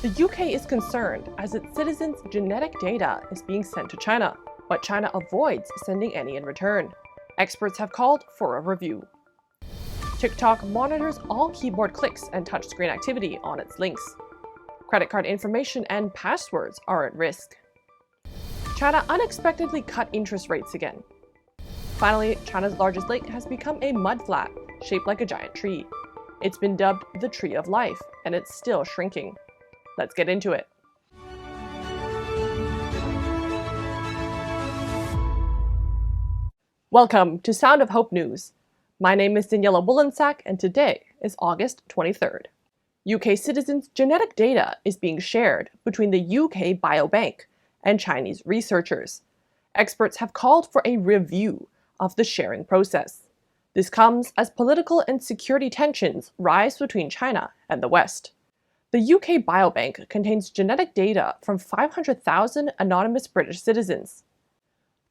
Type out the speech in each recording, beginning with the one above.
The UK is concerned as its citizens' genetic data is being sent to China, but China avoids sending any in return. Experts have called for a review. TikTok monitors all keyboard clicks and touchscreen activity on its links. Credit card information and passwords are at risk. China unexpectedly cut interest rates again. Finally, China's largest lake has become a mudflat, shaped like a giant tree. It's been dubbed the Tree of Life, and it's still shrinking. Let's get into it. Welcome to Sound of Hope News. My name is Daniela Wolensack, and today is August 23rd. UK citizens' genetic data is being shared between the UK Biobank and Chinese researchers. Experts have called for a review of the sharing process. This comes as political and security tensions rise between China and the West. The UK Biobank contains genetic data from 500,000 anonymous British citizens.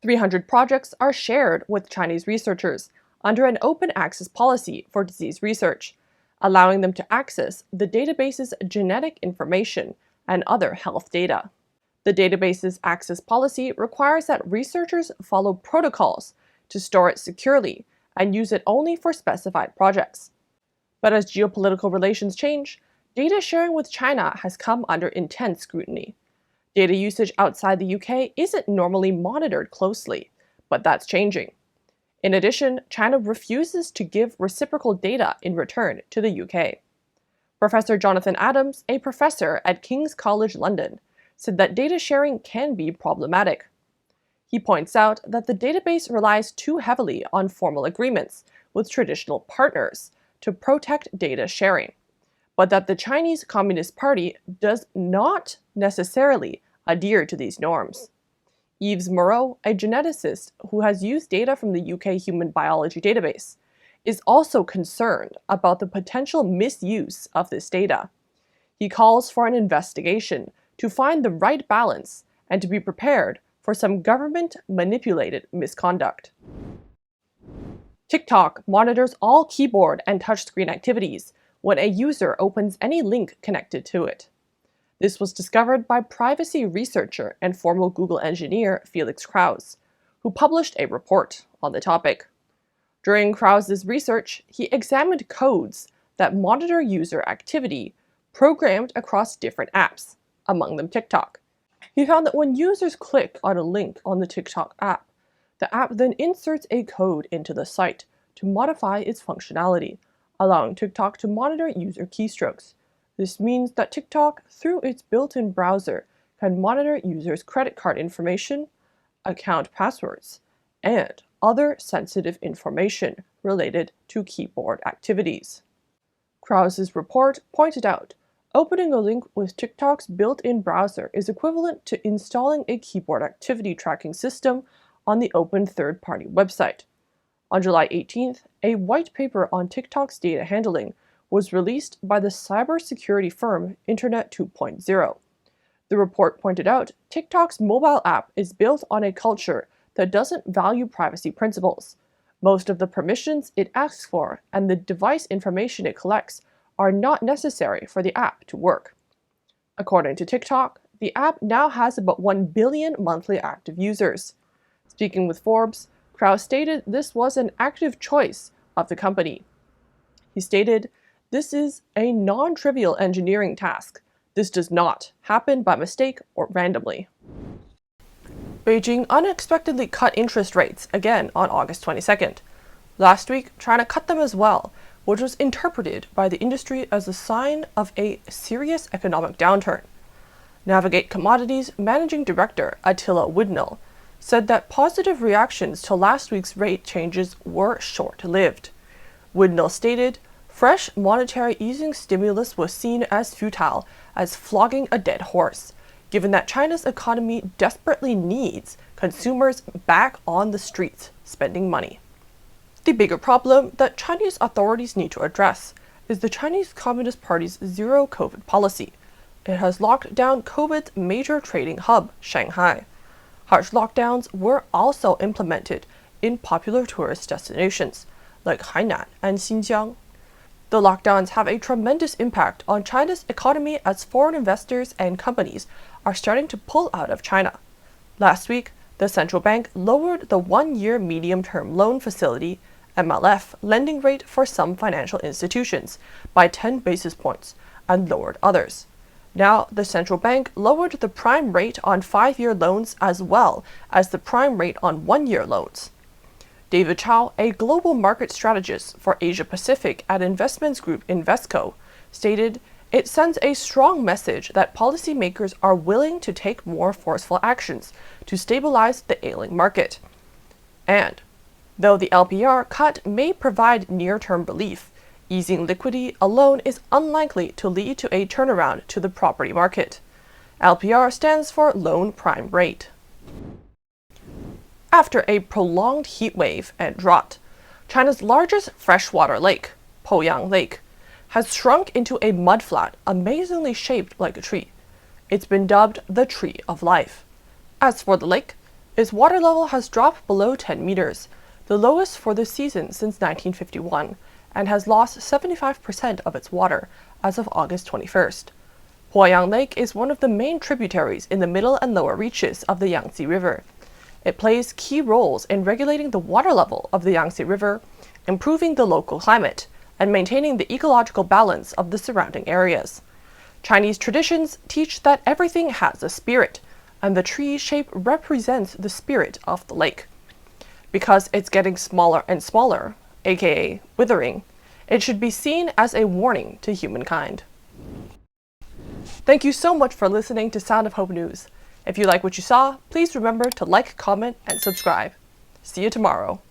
300 projects are shared with Chinese researchers under an open access policy for disease research, allowing them to access the database's genetic information and other health data. The database's access policy requires that researchers follow protocols to store it securely and use it only for specified projects. But as geopolitical relations change, data sharing with China has come under intense scrutiny. Data usage outside the UK isn't normally monitored closely, but that's changing. In addition, China refuses to give reciprocal data in return to the UK. Professor Jonathan Adams, a professor at King's College London, said that data sharing can be problematic. He points out that the database relies too heavily on formal agreements with traditional partners to protect data sharing, but that the Chinese Communist Party does not necessarily adhere to these norms. Yves Moreau, a geneticist who has used data from the UK Human Biology Database, is also concerned about the potential misuse of this data. He calls for an investigation to find the right balance and to be prepared for some government-manipulated misconduct. TikTok monitors all keyboard and touchscreen activities when a user opens any link connected to it. This was discovered by privacy researcher and former Google engineer Felix Krause, who published a report on the topic. During Krause's research, he examined codes that monitor user activity programmed across different apps, among them TikTok. He found that when users click on a link on the TikTok app, the app then inserts a code into the site to modify its functionality, allowing TikTok to monitor user keystrokes. This means that TikTok, through its built-in browser, can monitor users' credit card information, account passwords, and other sensitive information related to keyboard activities. Krause's report pointed out, opening a link with TikTok's built-in browser is equivalent to installing a keyboard activity tracking system on the open third-party website. On July 18th, a white paper on TikTok's data handling was released by the cybersecurity firm Internet 2.0. The report pointed out TikTok's mobile app is built on a culture that doesn't value privacy principles. Most of the permissions it asks for and the device information it collects are not necessary for the app to work. According to TikTok, the app now has about 1 billion monthly active users. Speaking with Forbes, Krause stated this was an active choice of the company. He stated, "This is a non-trivial engineering task. This does not happen by mistake or randomly." Beijing unexpectedly cut interest rates again on August 22nd. Last week, China cut them as well, which was interpreted by the industry as a sign of a serious economic downturn. Navigate Commodities Managing Director Attila Widnell said that positive reactions to last week's rate changes were short-lived. Widnell stated, "Fresh monetary easing stimulus was seen as futile as flogging a dead horse, given that China's economy desperately needs consumers back on the streets spending money." The bigger problem that Chinese authorities need to address is the Chinese Communist Party's zero-COVID policy. It has locked down COVID's major trading hub, Shanghai. Harsh lockdowns were also implemented in popular tourist destinations like Hainan and Xinjiang. The lockdowns have a tremendous impact on China's economy as foreign investors and companies are starting to pull out of China. Last week, the central bank lowered the one-year medium-term loan facility (MLF) lending rate for some financial institutions by 10 basis points and lowered others. Now, the central bank lowered the prime rate on 5-year loans as well as the prime rate on 1-year loans. David Chow, a global market strategist for Asia Pacific at investments group Invesco, stated, "It sends a strong message that policymakers are willing to take more forceful actions to stabilize the ailing market." And, though the LPR cut may provide near-term relief, easing liquidity alone is unlikely to lead to a turnaround to the property market. LPR stands for Loan Prime Rate. After a prolonged heat wave and drought, China's largest freshwater lake, Poyang Lake, has shrunk into a mudflat amazingly shaped like a tree. It's been dubbed the Tree of Life. As for the lake, its water level has dropped below 10 meters, the lowest for the season since 1951, and has lost 75% of its water as of August 21st. Poyang Lake is one of the main tributaries in the middle and lower reaches of the Yangtze River. It plays key roles in regulating the water level of the Yangtze River, improving the local climate, and maintaining the ecological balance of the surrounding areas. Chinese traditions teach that everything has a spirit, and the tree shape represents the spirit of the lake. Because it's getting smaller and smaller, aka withering, it should be seen as a warning to humankind. Thank you so much for listening to Sound of Hope News. If you like what you saw, please remember to like, comment, and subscribe. See you tomorrow.